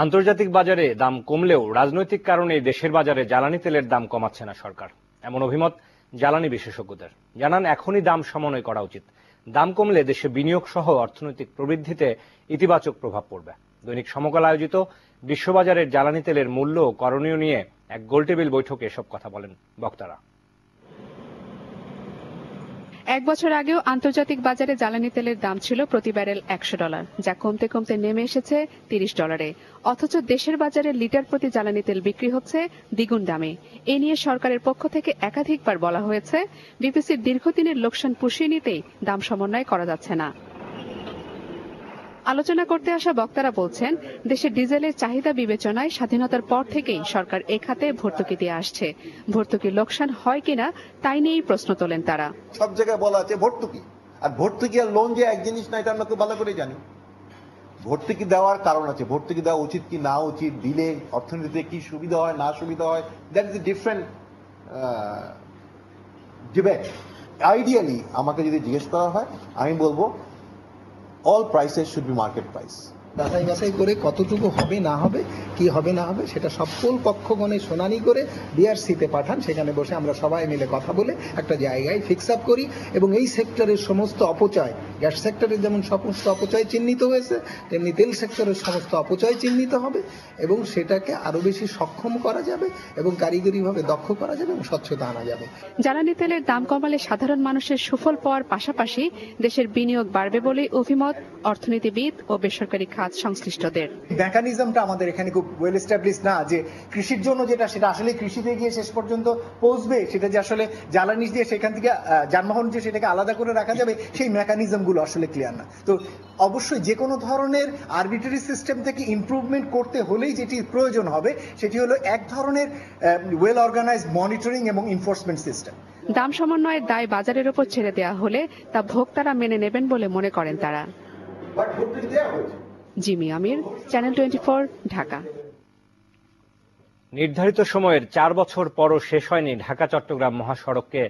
আন্তর্জাতিক বাজারে দাম কমলেও রাজনৈতিক কারণে দেশের বাজারে জ্বালানি তেলের দাম কমাচ্ছে না সরকার, এমন অভিমত জ্বালানি বিশেষজ্ঞদের। জানান, এখনই দাম সমন্বয় করা উচিত। দাম কমলে দেশে বিনিয়োগ সহ অর্থনৈতিক প্রবৃদ্ধিতে ইতিবাচক প্রভাব পড়বে। দৈনিক সমকাল আয়োজিত বিশ্ববাজারের জ্বালানি তেলের মূল্য ও করণীয় নিয়ে এক গোলটেবিল বৈঠকে এসব কথা বলেন বক্তারা। এক বছর আগেও আন্তর্জাতিক বাজারে জ্বালানি তেলের দাম ছিল প্রতি ব্যারেল $100, যা কমতে কমতে নেমে এসেছে $30। অথচ দেশের বাজারে লিটার প্রতি জ্বালানি তেল বিক্রি হচ্ছে দ্বিগুণ দামে। এ নিয়ে সরকারের পক্ষ থেকে একাধিকবার বলা হয়েছে, বিপিসির দীর্ঘদিনের লোকসান পুষিয়ে নিতেই দাম সমন্বয় করা যাচ্ছে না। আলোচনা করতে আসা বক্তারা বলছেন, দেশে ডিজেলের চাহিদা বিবেচনায় স্বাধীনতার পর থেকেই সরকার এ খাতে ভর্তুকি দিয়ে আসছে। ভর্তুকি লোকসান হয় কিনা তাই নিয়েই প্রশ্ন তোলেন তারা। সব জায়গায় বলা আছে ভর্তুকি, আর ভর্তুকি আর লোন যে এক জিনিস না, এটা আমরা খুব ভালো করে জানি। ভর্তুকি দেওয়ার কারণ আছে, ভর্তুকি দেওয়া উচিত কি না উচিত, দিলে অর্থনীতিতে কি সুবিধা হয় না সুবিধা হয়, that is a different debate. Ideally আমাকে যদি জিজ্ঞেস করা হয়, আমি বলবো all prices should be market price. যাচাই বাছাই করে কতটুকু হবে না হবে, কি হবে না হবে, সেটা সকল পক্ষগণে শুনানি করে বিআরসিতে পাঠান। সেখানে বসে আমরা সবাই মিলে কথা বলে একটা জায়গায় ফিক্স আপ করি এবং এই সেক্টরের সমস্ত অপচয়, গ্যাস সেক্টরের যেমন সমস্ত অপচয় চিহ্নিত হয়েছে, তেমনি তেল সেক্টরের সমস্ত অপচয় চিহ্নিত হবে এবং সেটাকে আরো বেশি সক্ষম করা যাবে এবং কারিগরিভাবে দক্ষ করা যাবে এবং স্বচ্ছতা আনা যাবে। জ্বালানি তেলের দাম কমালে সাধারণ মানুষের সুফল পাওয়ার পাশাপাশি দেশের বিনিয়োগ বাড়বে বলে অভিমত অর্থনীতিবিদ ও বেসরকারি খাত সংশ্লিষ্টদের। মেকানিজমটা আমাদের এখানে খুব ওয়েল এস্টাবলিশ না, যে কৃষির জন্য যেটা সেটা আসলে কৃষিতে গিয়ে শেষ পর্যন্ত পৌঁছবে, সেটা যে আসলে জ্বালানি দিয়ে সেখান থেকে যানবাহন যে সেটাকে আলাদা করে রাখা যাবে, সেই মেকানিজম গুলো আসলে ক্লিয়ার না। তো অবশ্যই যে কোনো ধরনের আরবিট্রারি সিস্টেম থেকে ইমপ্রুভমেন্ট করতে হলেই যেটি প্রয়োজন হবে সেটি হলো এক ধরনের ওয়েল অর্গানাইজড মনিটরিং এবং এনফোর্সমেন্ট সিস্টেম। দাম সমন্বয়ের দায় বাজারের উপর ছেড়ে দেওয়া হলে তা ভোক্তারা মেনে নেবেন বলে মনে করেন তারা। জিমি আমির, চ্যানেল 24, ঢাকা। নির্ধারিত সময়ের 4 বছর পরও শেষ হয়নি ঢাকা চট্টগ্রাম মহাসড়ককে